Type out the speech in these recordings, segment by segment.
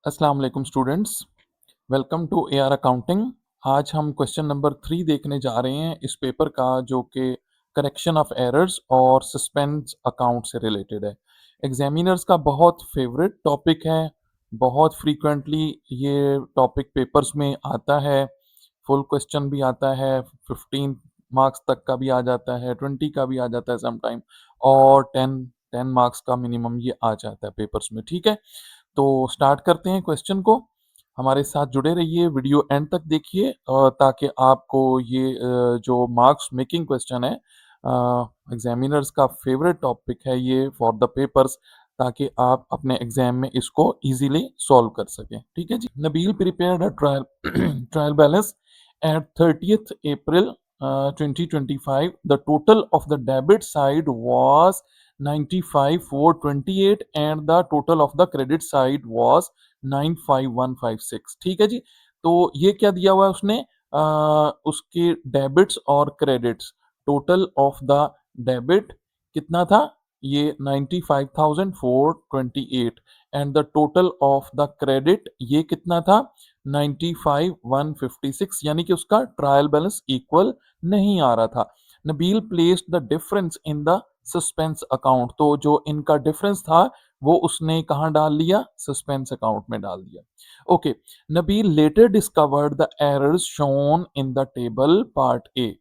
अस्सलाम वालेकुम students, welcome to AR accounting. आज हम क्वेश्चन नंबर 3 देखने जा रहे हैं इस पेपर का, जो कि करेक्शन ऑफ एरर्स और सस्पेंस अकाउंट से रिलेटेड है। एग्जामिनर्स का बहुत फेवरेट टॉपिक है। बहुत फ्रीक्वेंटली ये टॉपिक पेपर्स में आता है। फुल क्वेश्चन भी आता है, 15 मार्क्स तक का भी आ जाता है, 20 का भी आ जाता है समटाइम, और 10 मार्क्स का मिनिमम ये आ जाता है पेपर्स में। ठीक है, तो स्टार्ट करते हैं क्वेश्चन को। हमारे साथ जुड़े रहिए, वीडियो एंड तक देखिए, ताकि आपको ये जो मार्क्स मेकिंग क्वेश्चन है, एग्जामिनर्स का फेवरेट टॉपिक है ये फॉर द पेपर्स, ताकि आप अपने एग्जाम में इसको इजीली सॉल्व कर सकें। ठीक है जी। Nabeel prepared a trial trial balance at 30th April 2025. The total of the debit side was 95,428 and the total of the credit side was 95,156। ठीक है जी। तो ये क्या दिया हुआ है उसने, उसके डेबिट्स और credits. Total of the debit कितना था, ये 95,428, and the total of the credit ये कितना था, 95,156, यानी कि उसका ट्रायल बैलेंस इक्वल नहीं आ रहा था। Nabeel placed the difference in the suspense account. तो जो इनका डिफरेंस था वो उसने कहाँ डाल लिया, सस्पेंस अकाउंट में डाल दिया। Okay, Nabeel later discovered the errors shown in the table part A.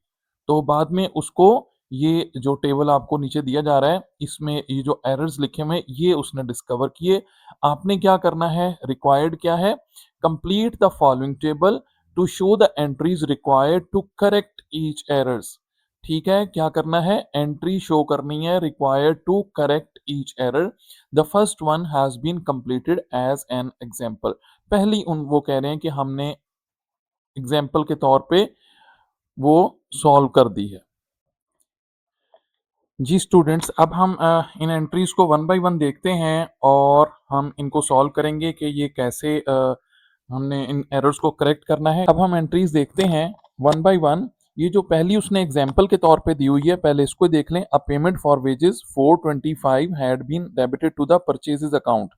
तो बाद में उसको ये जो टेबल आपको नीचे दिया जा रहा है, इसमें ये जो एरर्स लिखे हुए हैं ये उसने डिस्कवर किए। आपने क्या करना है, रिक्वायर्ड क्या है, complete the following table to show the entries required to correct each errors. ठीक है, क्या करना है, एंट्री शो करनी है required to correct each error. The first one has been completed as an example. पहली उन वो कह रहे हैं कि हमने एग्जाम्पल के तौर पे वो सॉल्व कर दी है। जी स्टूडेंट्स, अब हम इन एंट्रीज को वन बाय वन देखते हैं और हम इनको सॉल्व करेंगे कि ये कैसे हमने इन एरर्स को करेक्ट करना है। अब हम एंट्रीज देखते हैं वन बाय वन। ये जो पहली उसने एग्जांपल के तौर पे दी हुई है, पहले इसको देख लें। A payment for wages 425 had been debited to the purchases account.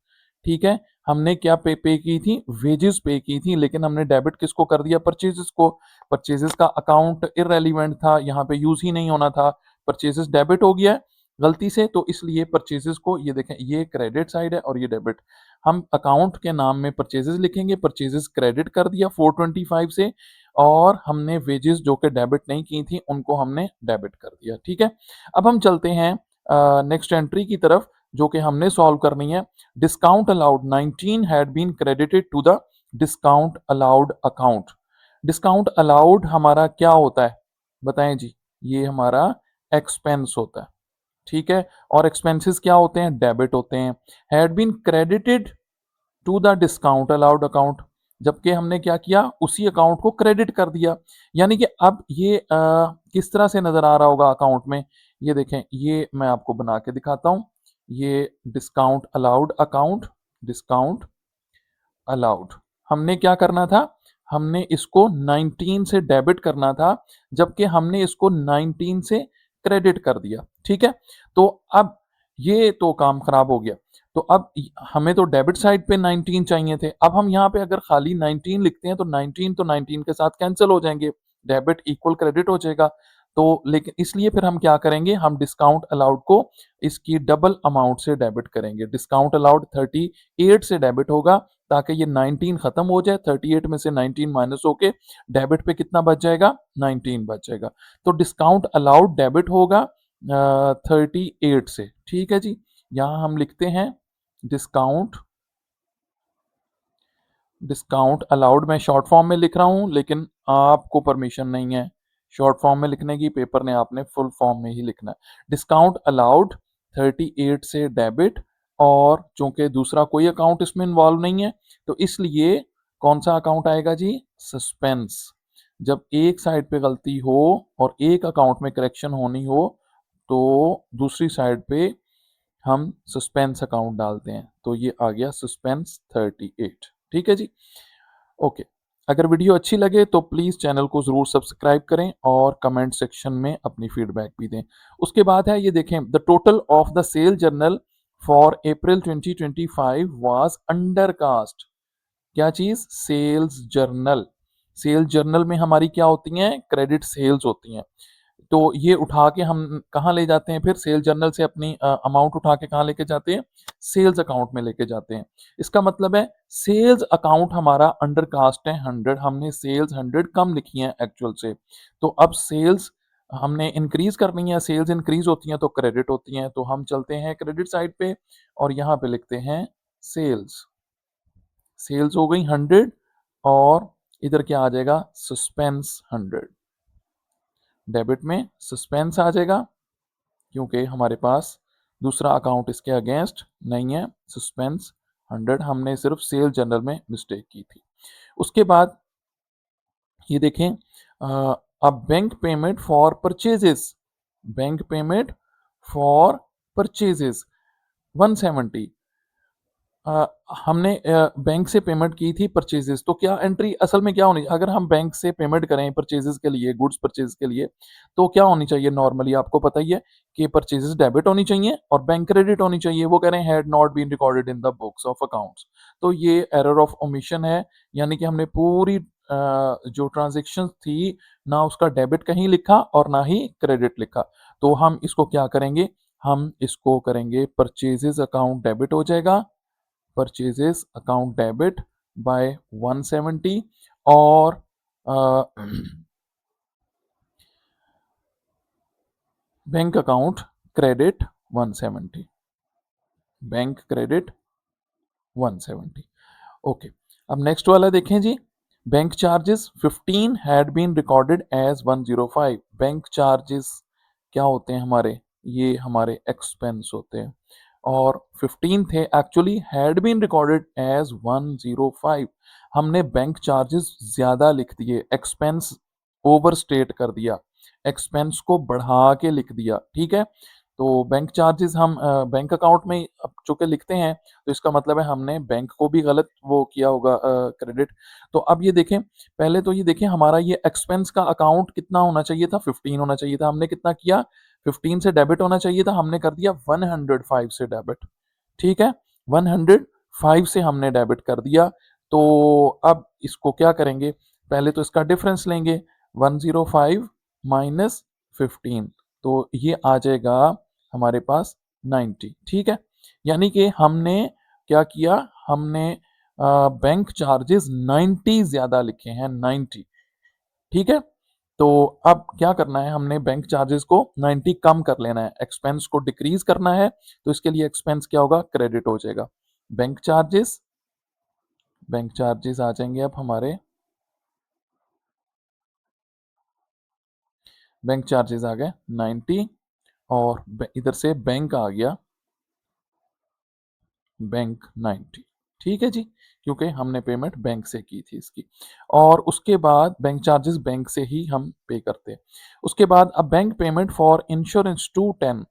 ठीक है, हमने क्या पे की थी, वेजेस पे की थी, लेकिन हमने डेबिट किसको कर दिया, परचेजेस को। परचेजेस का अकाउंट इररेलीवेंट था, यहाँ पे यूज ही नहीं होना था। परचेजेस डेबिट हो गया है गलती से, तो इसलिए परचेजेस को, ये देखें ये क्रेडिट साइड है और ये डेबिट। हम अकाउंट के नाम में परचेजेस लिखेंगे, परचेजेस क्रेडिट कर दिया 425 से, और हमने वेजेस जो कि डेबिट नहीं की थी उनको हमने डेबिट कर दिया। ठीक है, अब हम चलते हैं नेक्स्ट एंट्री की तरफ, जो कि हमने सॉल्व करनी है। Discount allowed 19 had been credited to the discount allowed account. Discount allowed हमारा क्या होता है, बताएं जी। ये हमारा एक्सपेंस होता है। ठीक है, और एक्सपेंसेस क्या होते हैं, डेबिट होते हैं। Had been credited to the discount allowed account, जबकि हमने क्या किया, उसी अकाउंट को क्रेडिट कर दिया। यानी कि अब ये किस तरह से नजर आ रहा होगा अकाउंट में, ये देखें, ये मैं आपको बना के दिखाता हूं। ये discount allowed account, discount allowed, हमने क्या करना था, हमने इसको 19 से डेबिट करना था, जबकि हमने इसको 19 से क्रेडिट कर दिया। ठीक है, तो अब ये तो काम खराब हो गया। तो अब हमें तो डेबिट साइड पे 19 चाहिए थे। अब हम यहाँ पे अगर खाली 19 लिखते हैं तो 19 तो 19 के साथ कैंसिल हो जाएंगे, डेबिट इक्वल क्रेडिट हो जाएगा। तो लेकिन इसलिए फिर हम क्या करेंगे, हम डिस्काउंट अलाउड को इसकी डबल अमाउंट से डेबिट करेंगे। डिस्काउंट अलाउड 38 से डेबिट होगा, ताकि ये 19 खत्म हो जाए। 38 में से 19 माइनस होके डेबिट पे कितना बच जाएगा, 19 बच जाएगा। तो डिस्काउंट अलाउड डेबिट होगा 38 से। ठीक है जी, यहां हम लिखते हैं डिस्काउंट, डिस्काउंट अलाउड मैं शॉर्ट फॉर्म में लिख रहा हूं, लेकिन आपको परमिशन नहीं है शॉर्ट फॉर्म में लिखने की, पेपर ने आपने फुल फॉर्म में ही लिखना है। डिस्काउंट अलाउड 38 से डेबिट, और चूंकि दूसरा कोई अकाउंट इसमें इन्वॉल्व नहीं है, तो इसलिए कौन सा अकाउंट आएगा जी, सस्पेंस। जब एक साइड पे गलती हो और एक अकाउंट में करेक्शन होनी हो, तो दूसरी साइड पे हम सस्पेंस अकाउंट डालते हैं। तो ये आ गया सस्पेंस 38। ठीक है जी, ओके। अगर वीडियो अच्छी लगे तो प्लीज़ चैनल को ज़रूर सब्सक्राइब करें और कमेंट सेक्शन में अपनी फीडबैक भी दें। उसके बाद है, ये देखें, the total of the sale journal for April 2025 was under cast. क्या चीज़? Sales journal. सेल्स जर्नल में हमारी क्या होती हैं? क्रेडिट सेल्स होती हैं। तो ये उठा के हम कहाँ ले जाते हैं फिर? सेल्स जर्नल से अपनी अमाउंट उठा के कहाँ लेके जाते हैं? सेल्स अकाउंट में लेके जाते हैं। इसका मतलब है सेल्स अकाउंट हमारा अंडर कास्ट है 100, हमने सेल्स 100 कम लिखी है एक्चुअल से। तो अब सेल्स हमने इंक्रीज़ करनी है, सेल्स इंक्रीज़ होती हैं तो क्रेडिट होती हैं, तो हम चलते हैं क्रेडिट साइड पे और यहाँ पे लिखते हैं सेल्स। सेल्स हो गई 100 और इधर क्या आ जाएगा? सस्पेंस 100। डेबिट में सस्पेंस आ जाएगा क्योंकि हमारे पास दूसरा अकाउंट इसके अगेंस्ट नहीं है। सस्पेंस 100 हमने सिर्फ सेल जनरल में मिस्टेक की थी। उसके बाद ये देखें अब bank payment for purchases, bank payment for purchases 170। अ, हमने बैंक से पेमेंट की थी परचेजेस, तो क्या एंट्री असल में क्या होनी, अगर हम बैंक से पेमेंट करें परचेजेस के लिए, गुड्स परचेज के लिए, तो क्या होनी चाहिए? नॉर्मली आपको पता ही है कि परचेजेस डेबिट होनी चाहिए और बैंक क्रेडिट होनी चाहिए। वो कह रहे हैं had not been recorded in the books of accounts. तो ये एरर ऑफ ओमिशन है, यानी कि हमने पूरी जो ट्रांजेक्शन थी ना उसका डेबिट कहीं लिखा और ना ही क्रेडिट लिखा। तो हम इसको क्या करेंगे? हम इसको करेंगे परचेजेस अकाउंट डेबिट हो जाएगा, परचेजेस अकाउंट डेबिट बाय 170 और bank account credit 170, bank credit 170। Okay, अब नेक्स्ट वाला देखें जी। Bank charges 15 had been recorded as 105। Bank charges क्या होते हैं हमारे? ये हमारे एक्सपेंस होते हैं और 15 थे actually, had been recorded as 105। हमने बैंक चार्जेस ज़्यादा लिख दिए, एक्सपेंस ओवर स्टेट कर दिया, एक्सपेंस को बढ़ा के लिख दिया, ठीक है। तो बैंक चार्जेस हम बैंक अकाउंट में अब चूंकि लिखते हैं तो इसका मतलब है हमने बैंक को भी गलत वो किया होगा क्रेडिट। तो अब ये देखें, पहले तो ये देखें हमारा ये एक्सपेंस का अकाउंट कितना होना चाहिए था? 15 होना चाहिए था। हमने कितना किया? 15 से डेबिट होना चाहिए था, हमने कर दिया 105 से डेबिट, ठीक है। 105 से हमने डेबिट कर दिया। तो अब इसको क्या करेंगे? पहले तो इसका डिफरेंस लेंगे, 105 माइनस 15, तो ये आ जाएगा हमारे पास 90, ठीक है। यानी कि हमने क्या किया? हमने बैंक चार्जेस 90 ज़्यादा लिखे हैं, 90, ठीक है। तो अब क्या करना है? हमने बैंक चार्जेस को 90 कम कर लेना है, एक्सपेंस को डिक्रीज करना है, तो इसके लिए एक्सपेंस क्या होगा? क्रेडिट हो जाएगा। बैंक चार्जेस, बैंक चार्जेस आ जाएंगे अब हमारे, बैंक चार्जेस आ गए 90 और इधर से बैंक आ गया बैंक 90, ठीक है जी, क्योंकि हमने पेमेंट बैंक से की थी इसकी। और उसके बाद बैंक चार्जेस बैंक से ही हम पे करते हैं। उसके बाद अब बैंक पेमेंट फॉर इंश्योरेंस 210,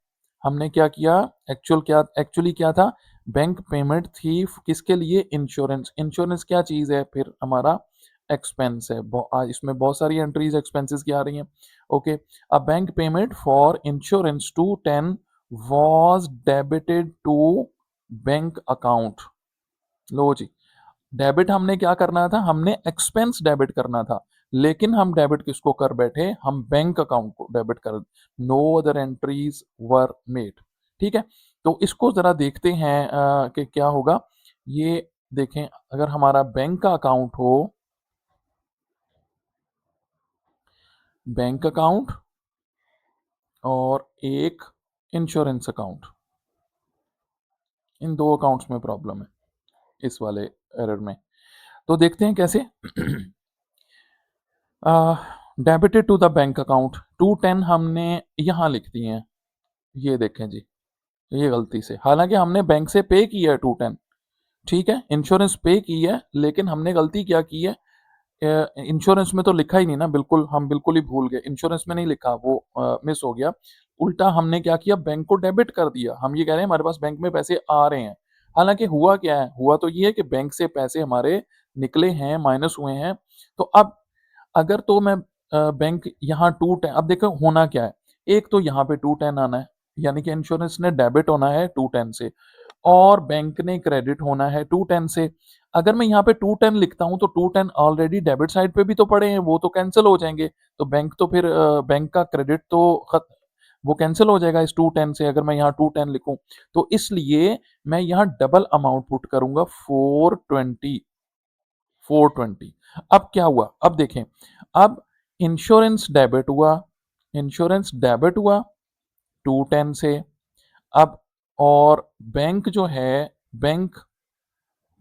हमने क्या किया? एक्चुअली क्या था? बैंक पेमेंट थी किसके लिए? इंश्योरेंस। इंश्योरेंस क्या चीज़ है? फिर हमारा एक्सपेंस है। इसमें बहुत सारी एंट्रीज एक्सपेंसेस की आ रही हैं। ओके, अब bank payment for insurance 210 was debited to bank account. लो जी, डेबिट हमने क्या करना था? हमने एक्सपेंस डेबिट करना था, लेकिन हम डेबिट किसको कर बैठे? हम बैंक अकाउंट को डेबिट कर। No other entries were made, ठीक है। तो इसको जरा देखते हैं कि क्या होगा। ये देखें, अगर हमारा बैंक का अकाउंट हो, बैंक अकाउंट और एक इंश्योरेंस अकाउंट, इन दो अकाउंट्स में प्रॉब्लम है इस वाले एरर में। तो देखते हैं कैसे। Debited to the bank account 210 हमने यहाँ लिख दिए हैं, ये देखें जी, ये गलती से, हालांकि हमने बैंक से पे किया है 210, ठीक है, इंश्योरेंस पे की है, लेकिन हमने गलती क्या की है? इंश्योरेंस में तो लिखा ही नहीं ना, बिल्कुल हम बिल्कुल ही भूल गए, इंश्योरेंस में नहीं लिखा, वो मिस हो गया। उल्टा हमने क्या किया? बैंक को डेबिट कर दिया। हम ये कह रहे हैं हमारे पास बैंक में पैसे आ रहे हैं, हालांकि हुआ क्या है? हुआ तो ये है कि बैंक से पैसे हमारे निकले हैं, माइनस हुए हैं। तो अब अगर तो मैं बैंक यहाँ 210, अब देखो होना क्या है, एक तो यहाँ पे 210 आना है, यानी कि इंश्योरेंस ने डेबिट होना है 210 से, और बैंक ने क्रेडिट होना है 210 से। अगर मैं यहाँ पे 210 लिखता हूँ तो 210 ऑलरेडी डेबिट साइड पे भी तो पड़े हैं, वो तो कैंसिल हो जाएंगे। तो बैंक तो फिर बैंक का क्रेडिट तो वो कैंसिल हो जाएगा इस 210 से, अगर मैं यहाँ 210 लिखूं। तो इसलिए मैं यहाँ डबल अमाउंट पुट करूंगा 420। 420। अब क्या हुआ, अब देखें, अब इंश्योरेंस डेबिट हुआ, इंश्योरेंस डेबिट हुआ 210 से। अब और बैंक जो है, बैंक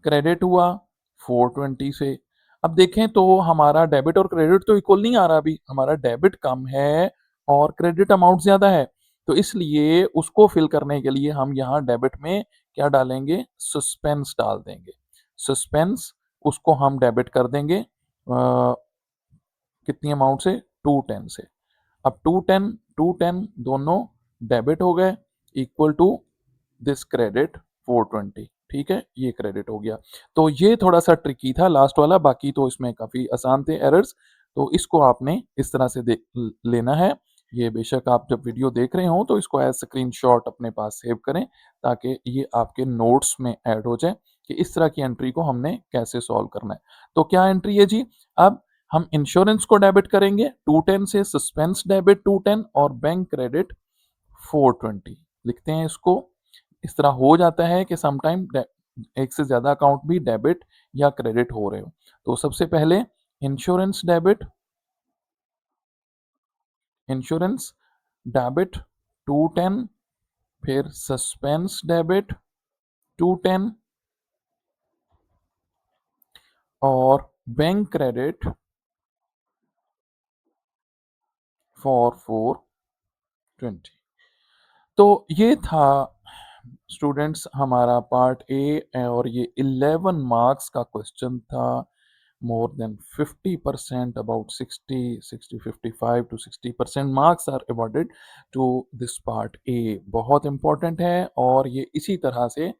क्रेडिट हुआ 420 से। अब देखें तो हमारा डेबिट और क्रेडिट तो इक्वल नहीं आ रहा, अभी हमारा डेबिट कम है और क्रेडिट अमाउंट ज्यादा है। तो इसलिए उसको फिल करने के लिए हम यहाँ डेबिट में क्या डालेंगे, सस्पेंस डाल देंगे। सस्पेंस, उसको हम डेबिट कर देंगे कितनी अमाउंट से, 210 से। अब 210 210 दोनों डेबिट हो गए, इक्वल टू दिस क्रेडिट 420। ठीक है, ये क्रेडिट हो गया। तो ये थोड़ा सा ट्रिकी था लास्ट वाला, बाकी तो इसमें काफी आसान थे एरर्स। तो इसको आपने इस तरह से लेना है। ये बेशक आप जब वीडियो देख रहे हो तो इसको एज स्क्रीनशॉट अपने पास सेव करें, ताकि ये आपके नोट्स में ऐड हो जाए कि इस तरह की एंट्री को हमने कैसे सॉल्व करना है। तो क्या एंट्री है जी, अब हम इंश्योरेंस को डेबिट करेंगे 210 से, सस्पेंस डेबिट 210 और बैंक क्रेडिट 420 लिखते हैं इसको। इस तरह हो जाता है कि समटाइम एक से ज्यादा अकाउंट भी डेबिट या क्रेडिट हो रहे हो। तो सबसे पहले इंश्योरेंस डेबिट, इंश्योरेंस डेबिट 210, फिर सस्पेंस डेबिट 210 और बैंक क्रेडिट फॉर 420। तो ये था स्टूडेंट्स हमारा पार्ट ए, और ये 11 मार्क्स का क्वेश्चन था। More than 50%, about 55 to 60% marks are awarded to this part A. बहुत इंपॉर्टेंट है, और ये इसी तरह से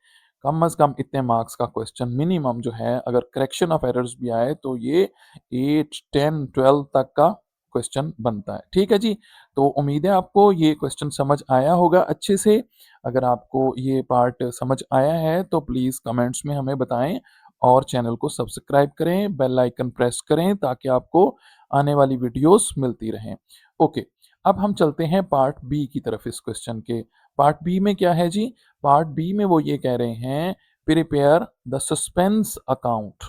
कम इतने मार्क्स का क्वेश्चन मिनिमम जो है, अगर करेक्शन ऑफ एरर्स भी आए तो ये 8 10 12 तक का क्वेश्चन बनता है। ठीक है जी, तो उम्मीद है आपको ये क्वेश्चन समझ आया होगा अच्छे से। अगर आपको ये पार्ट समझ आया है तो प्लीज़ कमेंट्स में हमें बताएं, और चैनल को सब्सक्राइब करें, बेल आइकन प्रेस करें, ताकि आपको आने वाली वीडियोस मिलती रहें। ओके, अब हम चलते हैं पार्ट बी की तरफ इस क्वेश्चन के। पार्ट बी में क्या है जी, पार्ट बी में वो ये कह रहे हैं, prepare the suspense account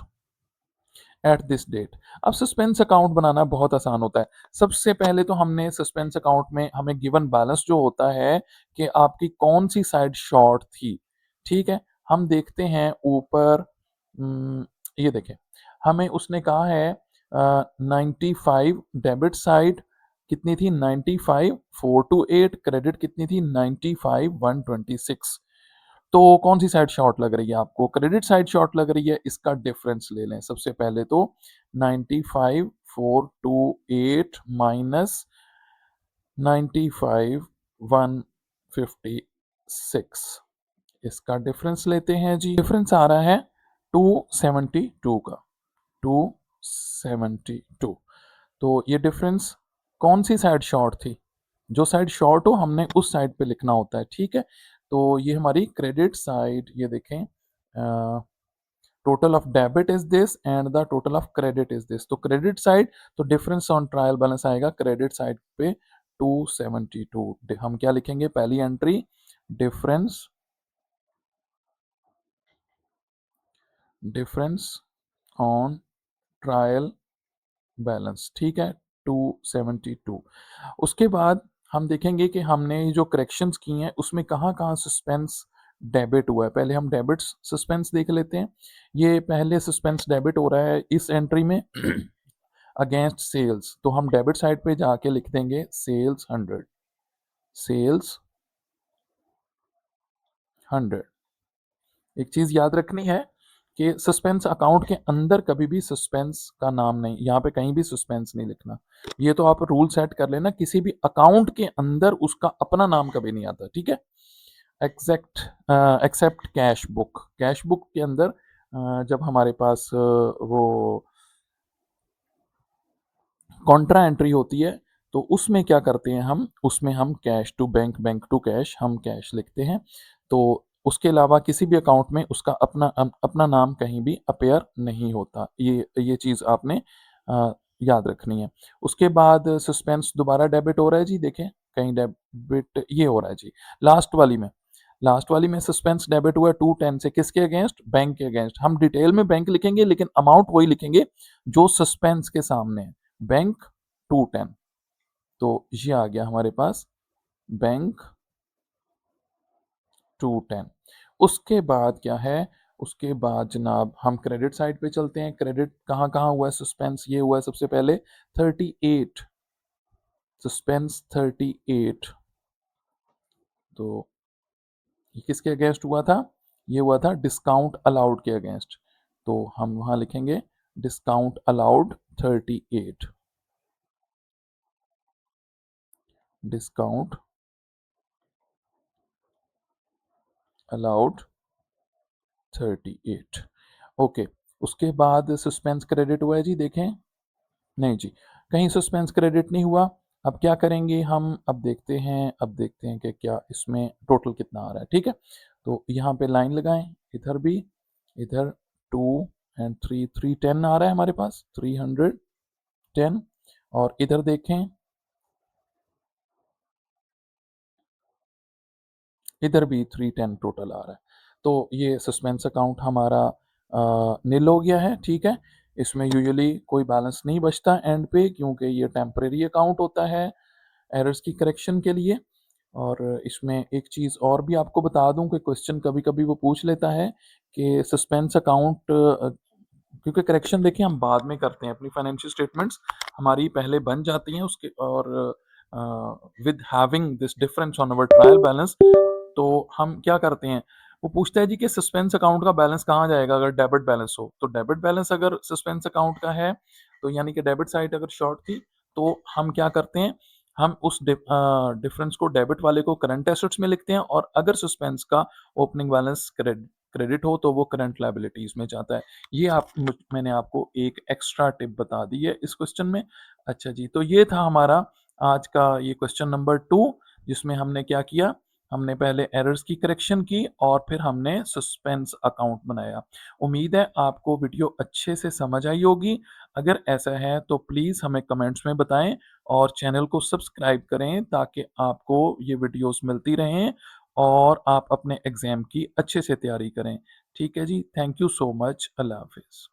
at this date. अब सस्पेंस अकाउंट बनाना बहुत आसान होता है। सबसे पहले तो हमने सस्पेंस अकाउंट में हमें गिवन बैलेंस जो होता है कि आपकी कौन सी साइड शॉर्ट थी। ठीक है, हम देखते हैं ऊपर, ये देखें, हमें उसने कहा है 95 डेबिट साइड कितनी थी, 95 428, क्रेडिट कितनी थी 95 126। तो कौन सी साइड शॉर्ट लग रही है आपको, क्रेडिट साइड शॉर्ट लग रही है, इसका डिफरेंस ले लें सबसे पहले तो। 95 428 माइनस 95 156, इसका डिफरेंस लेते हैं जी। डिफरेंस आ रहा है 272 का, 272। तो ये डिफरेंस, कौन सी साइड शॉर्ट थी, जो साइड शॉर्ट हो हमने उस साइड पे लिखना होता है। ठीक है, तो ये हमारी क्रेडिट साइड, ये देखें, total of debit is this and the total of credit is this. तो क्रेडिट साइड, तो डिफरेंस ऑन ट्रायल बैलेंस आएगा क्रेडिट साइड पे 272। हम क्या लिखेंगे, पहली entry, difference, difference on trial balance. ठीक है, 272। उसके बाद हम देखेंगे कि हमने जो करेक्शंस की हैं उसमें कहाँ कहाँ सस्पेंस डेबिट हुआ है। पहले हम डेबिट सस्पेंस देख लेते हैं। ये पहले सस्पेंस डेबिट हो रहा है इस एंट्री में अगेंस्ट सेल्स। तो हम डेबिट साइड पे जाके लिख देंगे सेल्स 100, सेल्स 100। एक चीज याद रखनी है कि सस्पेंस अकाउंट के अंदर कभी भी सस्पेंस का नाम नहीं, यहाँ पे कहीं भी सस्पेंस नहीं लिखना। ये तो आप रूल सेट कर लेना, किसी भी अकाउंट के अंदर उसका अपना नाम कभी नहीं आता। ठीक है, except except cash book, cash book के अंदर जब हमारे पास वो कॉन्ट्रा एंट्री होती है, तो उसमें क्या करते हैं हम, उसमें हम cash to bank, bank to cash, हम कैश लिखते हैं। तो उसके अलावा किसी भी अकाउंट में उसका अपना नाम कहीं भी अपीयर नहीं होता। ये चीज़ आपने याद रखनी है। उसके बाद सस्पेंस दोबारा डेबिट हो रहा है जी, देखें कहीं डेबिट ये हो रहा है जी। लास्ट वाली में लास्ट वाली में सस्पेंस डेबिट हुआ है 210 से, किसके अगेंस्ट? बैंक के अगेंस्ट। हम डिटेल में बैंक लिखेंगे लेकिन अमाउंट वही लिखेंगे जो सस्पेंस के सामने है। बैंक 210, तो ये आ गया हमारे पास बैंक 210। उसके बाद क्या है? उसके बाद जनाब हम क्रेडिट साइड पे चलते हैं। क्रेडिट कहाँ कहाँ हुआ है सस्पेंस? ये हुआ है सबसे पहले 38, सस्पेंस 38। तो ये किसके अगेंस्ट हुआ था? ये हुआ था डिस्काउंट अलाउड के अगेंस्ट। तो हम वहां लिखेंगे discount allowed 38, discount allowed 38। Okay. उसके बाद सस्पेंस क्रेडिट हुआ है जी, देखें। नहीं जी, कहीं सस्पेंस क्रेडिट नहीं हुआ। अब क्या करेंगे हम? अब देखते हैं कि क्या इसमें टोटल कितना आ रहा है। ठीक है, तो यहाँ पे लाइन लगाएं, इधर भी, इधर 2 और 3 310 आ रहा है हमारे पास, 310। और इधर देखें, इधर भी 310 टोटल आ रहा है। तो ये सस्पेंस अकाउंट हमारा निल हो गया है। ठीक है, इसमें यूजुअली कोई बैलेंस नहीं बचता एंड पे, क्योंकि ये टेम्परेरी अकाउंट होता है एरर्स की करेक्शन के लिए। और इसमें एक चीज़ और भी आपको बता दूं कि क्वेश्चन कभी कभी वो पूछ लेता है कि सस्पेंस अकाउंट, क्योंकि करेक्शन देखिए हम बाद में करते हैं, अपनी फाइनेंशियल स्टेटमेंट्स हमारी पहले बन जाती हैं उसके, और with having this difference on our trial balance, तो हम क्या करते हैं, वो पूछता है जी कि सस्पेंस अकाउंट का बैलेंस कहाँ जाएगा अगर डेबिट बैलेंस हो। तो डेबिट बैलेंस अगर सस्पेंस अकाउंट का है, तो यानी कि डेबिट साइड अगर शॉर्ट थी, तो हम क्या करते हैं, हम उस डिफरेंस को, डेबिट वाले को करंट एसेट्स में लिखते हैं, और अगर सस्पेंस का ओपनिंग बैलेंस क्रेडिट हो तो वो करंट लायबिलिटीज में जाता है। ये मैंने आपको एक एक्स्ट्रा टिप बता दी है इस क्वेश्चन में। अच्छा जी, तो ये था हमारा आज का ये क्वेश्चन नंबर 2, जिसमें हमने क्या किया, हमने पहले एरर्स की करेक्शन की और फिर हमने सस्पेंस अकाउंट बनाया। उम्मीद है आपको वीडियो अच्छे से समझ आई होगी। अगर ऐसा है तो प्लीज़ हमें कमेंट्स में बताएं और चैनल को सब्सक्राइब करें ताकि आपको ये वीडियोस मिलती रहें और आप अपने एग्ज़ाम की अच्छे से तैयारी करें। ठीक है जी, थैंक यू सो मच। अल्लाह हाफिज़।